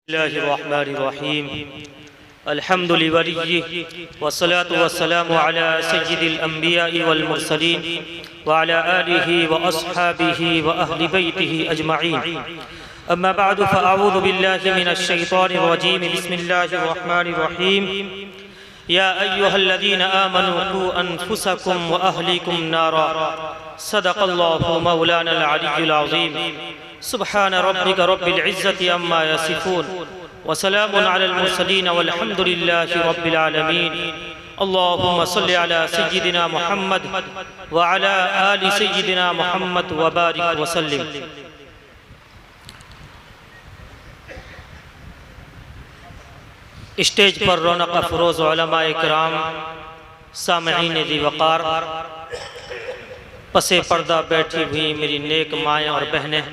बिस्मिल्लाहिर्रहमानिर्रहीम अल्हम्दुलिल्लाहि वस्सलातु वस्सलामु अला सय्यिदिल अंबिया'i वल मुरसलीन व अला आलिहि व अस्हाबिहि व अहलि बैतिहि अजमईन अम्मा बअदु फअऊज़ु बिल्लाहि मिनश शैतानिर रजीम बिस्मिल्लाहिर्रहमानिर्रहीम या अय्युहल्लज़ीना आमनू क़ू अनफुसकुम व अहलीकुम नारा सदक़ल्लाहु मौलानल अलिय्युल अज़ीम सुब्हान रब्बिका रब्बिल इज़्ज़ति अम्मा यसिफून व सलामुन अलल मुरसलीन वल्हम्दुलिल्लाहि रब्बिल आलमीन। अल्लाहुम्मा सल्लि अला सय्यिदिना मुहम्मद व अला आलि सय्यिदिना मुहम्मद व बारिक व सल्लिम। स्टेज पर रौनक अफरोज़ उलमाए किराम, सामईन ज़ी वक़ार, पसे पर्दा बैठी हुई मेरी नेक माएँ और बहनें,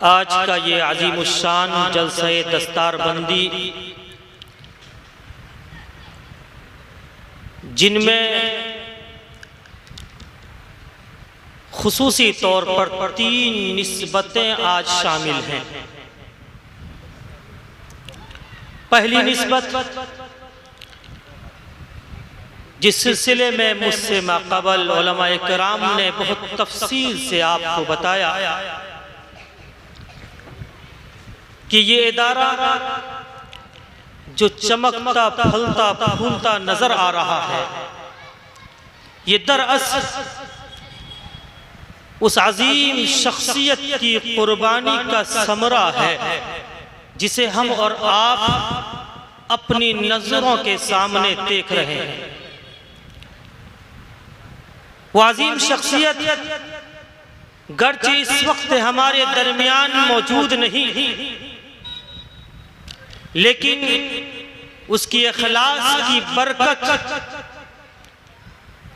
आज का ये अज़ीमुश्शान जलसे दस्तारबंदी, जिनमें खुसूसी तौर पर 3 निस्बतें आज शामिल हैं। पहली निस्बत, जिस सिलसिले में मुझसे माक़बल उलमाए किराम ने बहुत तफसील से आपको बताया कि ये इदारा जो चमकता फलता फूलता नजर आ रहा है, ये दरअसल उस अजीम शख्सियत की कुर्बानी का समरा है जिसे हम और आप अपनी नजरों के सामने देख रहे हैं। वो अजीम शख्सियत गर्चे इस वक्त हमारे दरमियान मौजूद नहीं, लेकिन उसकी इखलास की बरकत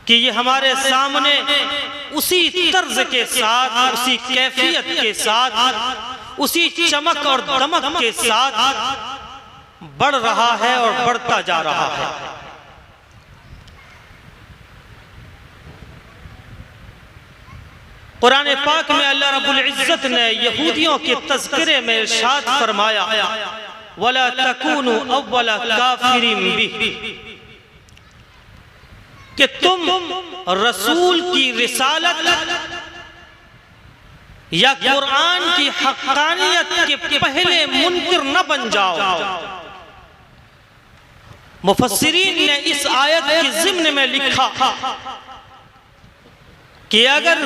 कि ये हमारे सामने उसी तर्ज के साथ, उसी कैफियत के साथ, उसी चमक और दमक के साथ बढ़ रहा है और बढ़ता जा रहा है। कुरान पाक में अल्लाह रब्बुल इज्जत ने यहूदियों के तज़किरे में इरशाद फरमाया, वला तकूनु अव्वला काफिरिन बिही, कि तुम रसूल की रिसालत या कुरान की हक़ानियत के पहले मुनकिर न बन जाओ। मुफस्सिरीन ने इस आयत के ज़िम्न में लिखा कि अगर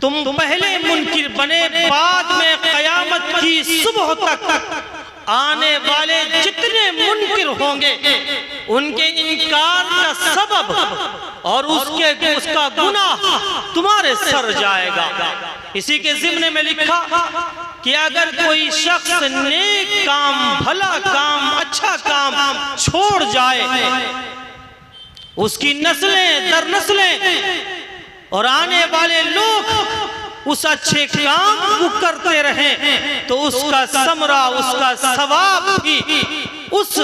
तुम पहले मुनकिर बने, बाद में क़यामत की सुबह तक आने वाले जितने मुनकिर होंगे उनके इनकार का सबब और उसका गुनाह तुम्हारे सर जाएगा। इसी के ज़िम्ने में लिखा कि अगर कोई शख्स नेक काम, भला काम, अच्छा काम छोड़ जाए, उसकी नस्लें दर नस्लें और आने वाले लोग उस अच्छे काम को करते रहें, तो उसका समरा, उसका सवाब भी उस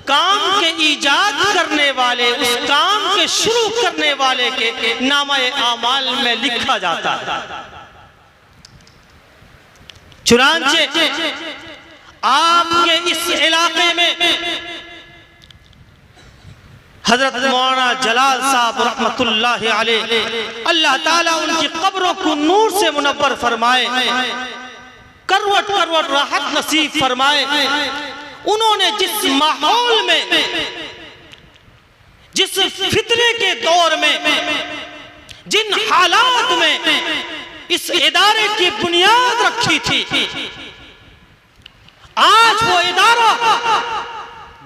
काम के ईजाद करने वाले, उस काम के शुरू करने वाले के नामे आमाल में लिखा जाता है। चुनांचे आपके इस इलाके में हजरत मौलाना जलाल साहब रहमतुल्लाहि अलैह, अल्लाह ताला उनकी कब्रों को नूर से मुनव्वर फरमाए, करवट करवट राहत नसीब फरमाए। उन्होंने जिस माहौल में, जिस फितने के दौर में, जिन हालात में इस इदारे की बुनियाद रखी थी, आज वो इदारा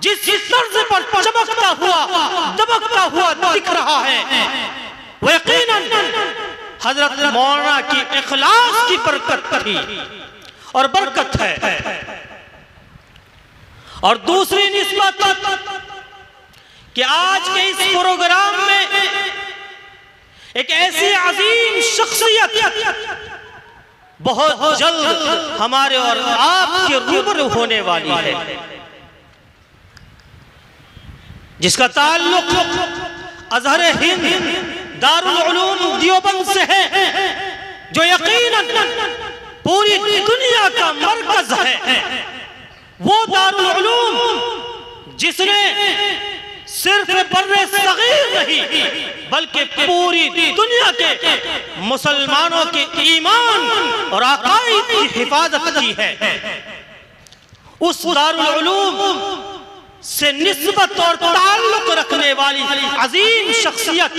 जिस तर्ज पर चमकता हुआ दमकता हुआ दिख रहा है, वो यकीनन हजरत मौलाना की इखलास की बरकत थी और बरकत है। और दूसरी निस्बत कि आज के इस प्रोग्राम में एक ऐसी अजीम शख्सियत बहुत जल्द हमारे और आपके रूबरू होने वाली है, जिसका ताल्लुक अज़हर हिंद दारुल उलूम देवबंद से है, जो यकीनन पूरी दुनिया का मरकज है, वो दारुल उलूम जिसने सिर्फ बर्रे सगीर नहीं बल्कि पूरी दुनिया के मुसलमानों के ईमान और अकाईद की हिफाजत की है। उस दारुल उलूम से निस्बत और ताल्लुक रखने वाली अजीम शख्सियत,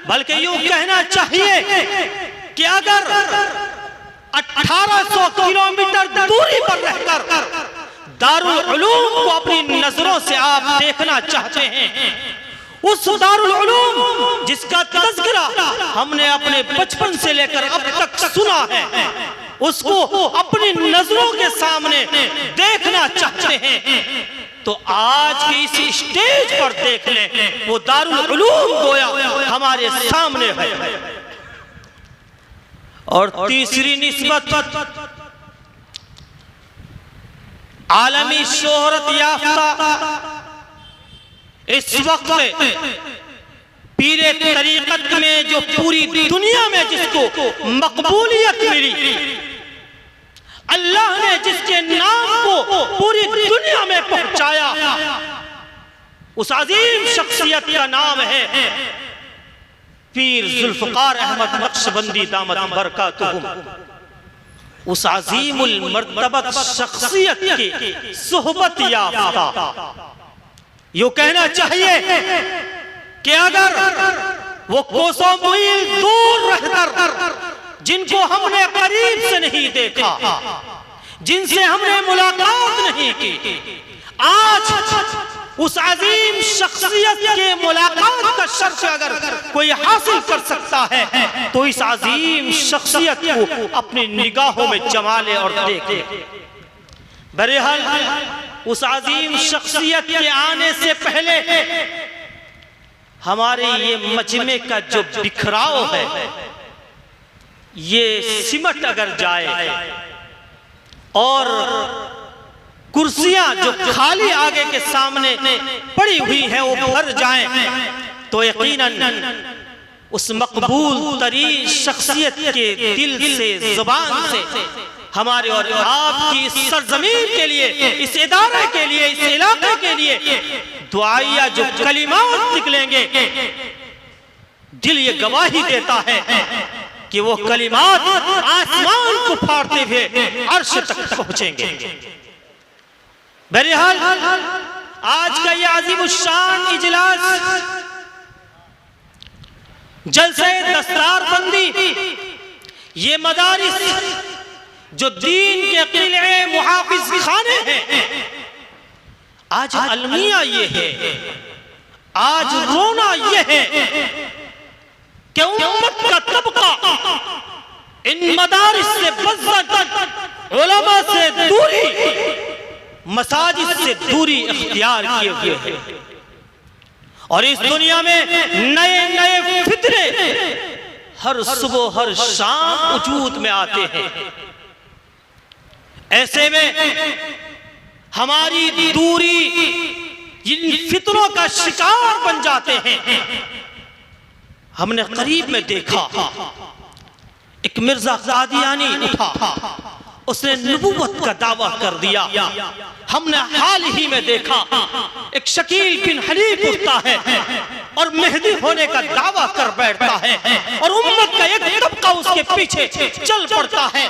बल्कि यूं कहना चाहिए कि अगर 1800 किलोमीटर दूरी पर रहकर दारुल उलूम को अपनी नजरों से आप देखना चाहते हैं, उस दारुल उलूम जिसका तज़किरा हमने अपने बचपन से लेकर अब तक सुना है, उसको अपनी नजरों के सामने देखना चाहते हैं, तो आज के इस स्टेज पर देख लें, वो दारुल उलूम गोया हमारे सामने है। और तीसरी निस्बत आलमी शोहरत याफ्ता इस वक्त पीरे तरीक़त में जो पूरी दुनिया में जिसको मकबूलियत मिली, अल्लाह ने जिसके नाम को पूरी दुनिया में पहुंचाया, उस अजीम शख्सियत का नाम है पीर जुल्फ़कार अहमद नक्शबंदी दामत बरकातुहुम। उस अजीमुल मर्तबत शख्सियत की सोहबत याफ्ता, यूं कहना चाहिए कि अगर वो कोसों मील दूर रहकर जिनको हमने करीब से नहीं देखा, जिनसे हमने मुलाकात नहीं की, आज उस अजीम शख्सियत के मुलाकात का शर्फ अगर कोई हासिल कर सकता है तो इस अजीम शख्सियत को अपनी निगाहों में जमा ले और देखे। बहरहाल उस अजीम शख्सियत के आने से पहले हमारे ये मजमे का जो बिखराव है, ये सिमट अगर जाए और कुर्सियां जो खाली आगे के सामने पड़ी हुई हैं वो भर जाएं, तो यकीनन उस मकबूल तरीन शख्सियत के दिल से, जुबान से हमारे और आपकी इस सरजमीन के लिए, इस इदारे के लिए, इस इलाके के लिए दुआया जो कलिमात निकलेंगे, दिल ये गवाही देता है कि वो कलिमात आसमान को फाड़ते हुए अर्श तक पहुंचेंगे। बहरहाल आज का ये अज़ीमुश्शान इजलास, जलसे दस्तरबंदी, ये मदारिस जो दीन के किले मुहाफिज खाने हैं, आज अलमिया ये है, आज रोना ये है कि उम्मत का तबका इन मदारिस से बज़्ज़त, उलमा से दूरी, मसाजिद से दूरी इख्तियार किए हुए हैं, और इस दुनिया में नए नए फितरे हर सुबह हर शाम वजूद में आते हैं। ऐसे में हमारी दूरी इन फितरों का शिकार बन जाते हैं। हमने करीब में देखा एक मिर्जा कादियानी उठा, उसने नबूवत का दावा कर दिया। हमने हाल ही में देखा एक शकील बिन हनीफ उठता है और मेहदी होने का दावा कर बैठता है, और उम्मत का एक तबका उसके पीछे चल पड़ता है।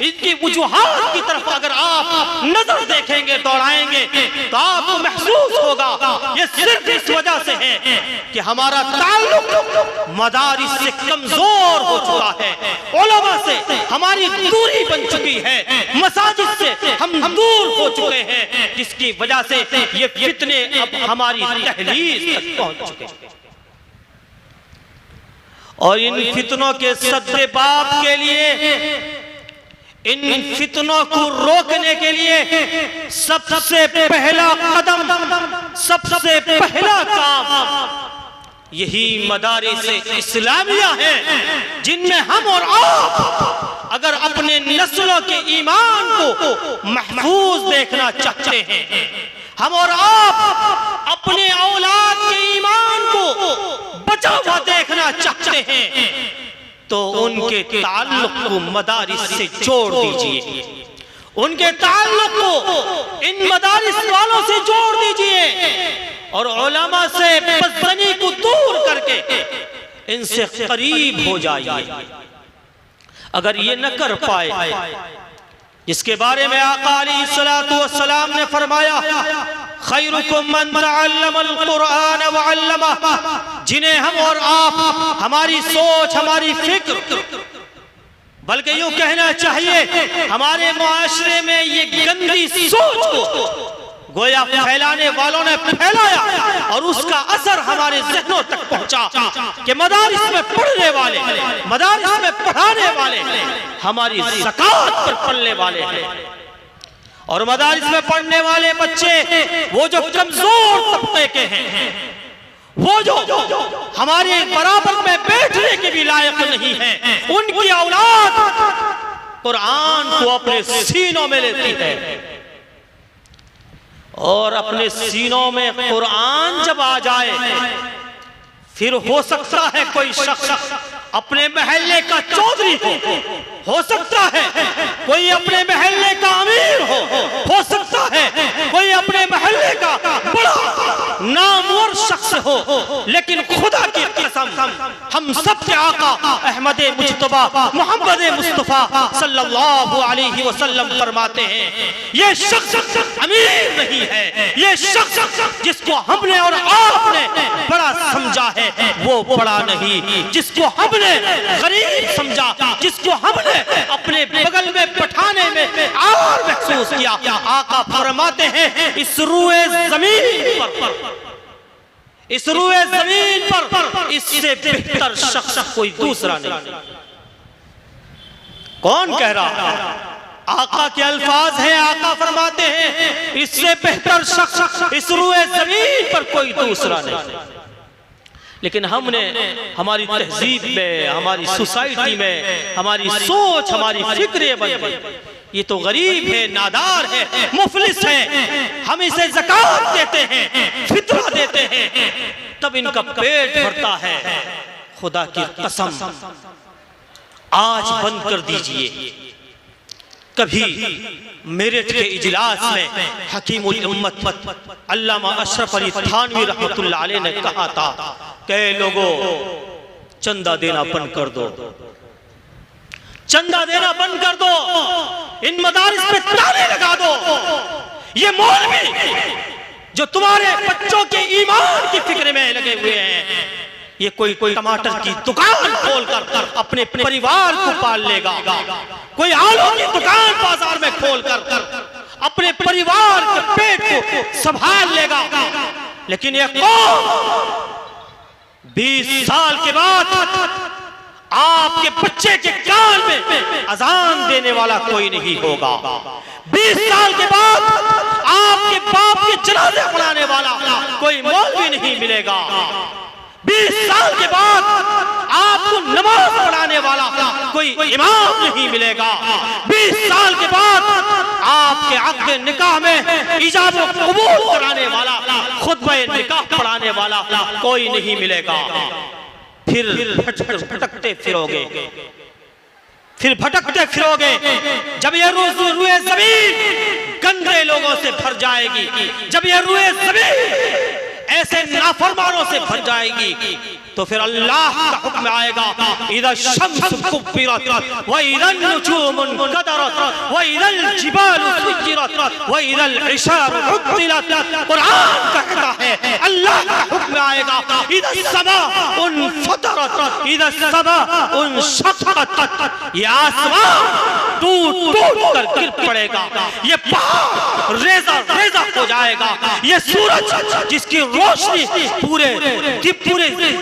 इनकी वजूहात की तरफ अगर आप नजर देखेंगे, दौड़ाएंगे, तो आपको महसूस होगा ये सिर्फ इस वजह से है कि हमारा ताल्लुक मदारिस से कमजोर हो चुका है, उलमा से हमारी दूरी बन चुकी है, मसाजिद से हम दूर हो चुके हैं, जिसकी वजह से ये फितने अब हमारी दहलीज तक पहुंच चुके हैं। और इन फितनों के सद्देबाब के लिए, इन फितनों को रोकने के लिए सबसे पहला कदम, सबसे पहला काम यही मदारिस इस्लामिया है, जिनमें हम और आप अगर अपने नस्लों के ईमान को महफूज देखना चाहते हैं, हम और आप अपने औलाद के ईमान को बचा हुआ देखना चाहते हैं, तो उनके ताल्लुक को मदारिस से जोड़ दीजिए, उनके ताल्लुक को इन मदारिस वालों से जोड़ दीजिए और उलमा से बदतनी को दूर करके इनसे करीब हो जाइए। अगर ये न कर पाए, जिसके बारे में आका अलैहिस्सलातु वस्सलाम ने फरमाया, खैरुकुम मन तअल्लमल कुरआन व अल्लमह, जिन्हें हम और आप, हमारी सोच, हमारी फिक्र, बल्कि यूं कहना चाहिए हमारे मुआशरे में ये गंदी सोच को गोया फैलाने वालों ने फैलाया और उसका असर हमारे ज़हनों तक पहुंचा कि मदारिस में पढ़ने वाले, मदारिस में पढ़ाने वाले हमारी ज़कात पर पलने वाले हैं। और मदारिस में पढ़ने वाले बच्चे वो जो कमजोर तबके के हैं, वो जो हमारे बराबर में बैठने के भी लायक नहीं है, उनकी औलाद कुरान को अपने सीनों में लेती है। और अपने सीनों में कुरान जब आ जाए, फिर हो सकता है कोई शख्स अपने महल्ले का चौधरी हो सकता है कोई अपने महल्ले का अमीर हो सकता है कोई अपने महल्ले का बड़ा नामवर शख्स हो, लेकिन खुदा की कसम हम सब के आका अहमद मुज्तबा मोहम्मद मुस्तफा सल्लल्लाहु अलैहि वसल्लम फरमाते हैं, ये शख्स अमीर नहीं है, ये शख्स जिसको हमने और आपने बड़ा समझा है वो बड़ा नहीं, जिसको हमने गरीब समझा, जिसको हमने अपने बगल में बैठाने में और महसूस किया, आका फरमाते हैं इस रूए जमीन पर इससे बेहतर शख्स कोई दूसरा नहीं। कौन कह रहा है? आका के अल्फाज हैं, आका फरमाते हैं इससे बेहतर शख्स इस रूए जमीन पर कोई दूसरा नहीं। लेकिन हमने हमारी तहजीब में, हमारी सोसाइटी में, हमारी सोच, हमारी फिक्रें बन गई, ये तो गरीब है, नादार है, मुफलिस है, हम इसे ज़कात देते हैं, फितरा देते हैं, तब इनका पेट भरता है। खुदा की कसम आज बंद कर दीजिए। कभी मेरठ के इजलास में हकीमुल उम्मत अल्लामा अशरफ अली थानवी रहमतुल्लाह अलैह ने कहा था कि लोगों चंदा देना बंद कर दो, चंदा देना बंद कर दो, इन मदारिस पे ताले लगा दो। ये मौलवी जो तुम्हारे बच्चों के ईमान की फिक्र में लगे हुए हैं, ये कोई टमाटर की दुकान खोलकर अपने परिवार को पाल लेगा, कोई आलू की दुकान बाजार में खोलकर अपने परिवार के पेट को संभाल लेगा। लेकिन ये कौम 20 साल के बाद आपके बच्चे के कान में अजान देने वाला कोई नहीं होगा। 20 साल के बाद आपके बाप के जनाजे पढ़ाने वाला कोई मौलवी नहीं मिलेगा। 20 साल के बाद आपको नमाज पढ़ाने वाला कोई इमाम नहीं मिलेगा। 20 साल के बाद आपके अक़्द निकाह में इजाब व कबूल कराने वाला, खुतबा निकाह पढ़ाने वाला कोई नहीं मिलेगा। फिर भटकते फिरोगे, जब ये रूए ज़मीन गंदे लोगों से भर जाएगी, जब ये रूए ज़मीन ऐसे नाफरमानों से भर जाएगी, तो फिर अल्लाह का हुक्म आएगा, इज़ा शम्स कुब्बिरत व इज़ा नुजूम कदरत व इज़ा जिबाल सुय्यरत व इज़ा इशार उत्तिलत। कुरान कहता है अल्लाह का हुक्म आएगा, इज़ा समा उनफतरत इज़ा समा उनशक़क़त, ये आसमान टूट कर गिर पड़ेगा, ये पहाड़ रेज़ा हो जाएगा, ये सूरज जिसकी रोशनी पूरे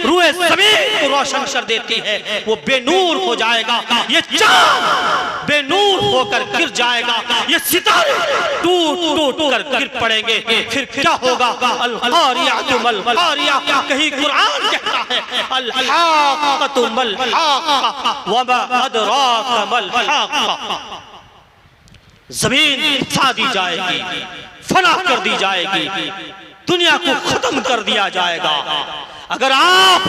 रूए ज़मीन को रोशन कर देती है वो बेनूर हो जाएगा, ये चाँद बेनूर होकर गिर जाएगा, ये सितारे टूट कर गिर पड़ेंगे। फिर क्या होगा? अल-क़ारिअतु मल-क़ारिअ, कहीं कुरान कहता है अल-हाक़्क़तु मल-हाक़्क़ा व मा अदराका मल-हाक़्क़ा। जमीन फसा दी जाएगी, फना कर दी जाएगी, दुनिया को खत्म कर दिया जाएगा। अगर आप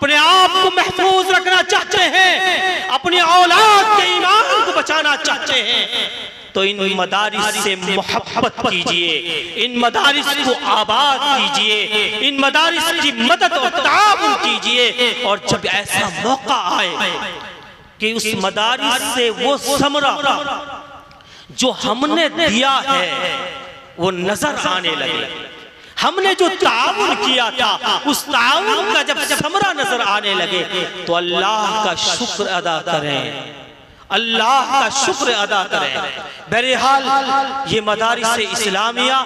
अपने आप को महफूज रखना चाहते हैं, अपनी औलाद के ईमान को बचाना चाहते हैं, तो इन मदारिस से मोहब्बत कीजिए, इन मदारिस को आबाद कीजिए, इन मदारिस की मदद और ताउन कीजिए। और जब ऐसा मौका आए कि उस मदारिस से वो समरा जो हमने दिया है वो नजर आने लगे, हमने जो ताउन किया था उस ताउन का जब समरा नजर आने लगे, तो अल्लाह का शुक्र अदा करें, अल्लाह का शुक्र अदा करें। बहरहाल ये मदारिस इस्लामिया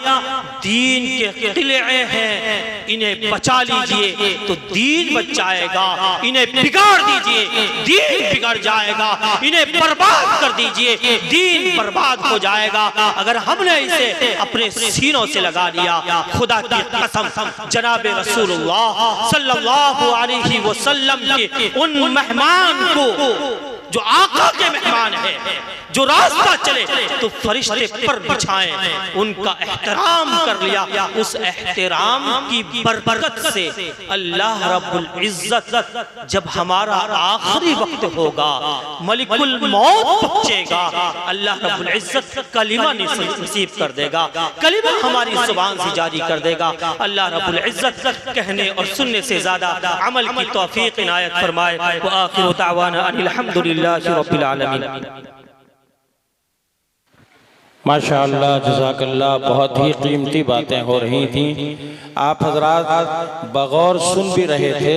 दीन के किले हैं, इन्हें बचा लीजिए तो दीन बच जाएगा, इन्हें बिगाड़ दीजिए दीन बिगड़ जाएगा, इन्हें बर्बाद कर दीजिए दीन बर्बाद हो जाएगा। अगर हमने इसे अपने सीनों से लगा लिया, खुदा की कसम जनाब रसूलुल्लाह सल्लल्लाहु अलैहि वसल्लम के उन मेहमान को जो आका के मेहमान है, जो रास्ता चले तो फरिश्ते पर बिछाएं, उनका एहतराम कर लिया, उस एहतराम की बरकत से अल्लाह रब्बुल इज्जत जब हमारा आखिरी वक्त होगा, मलिकुल मौत पहुंचेगा, अल्लाह रब्बुल इज्जत कलिमा नसीब कर देगा, कलिमा हमारी जुबान से जारी कर देगा। अल्लाह रब्बुल इज्जत कहने और सुनने से ज्यादा अमल की तौफीक इनायत फरमाए। व आखिरु दावाना अनिल हम्दुलिल्लाहि रब्बिल आलमीन। माशाअल्लाह, जज़ाकल्लाह, बहुत ही कीमती बातें हो रही थी। आप हजरात बगौर सुन भी रहे थे।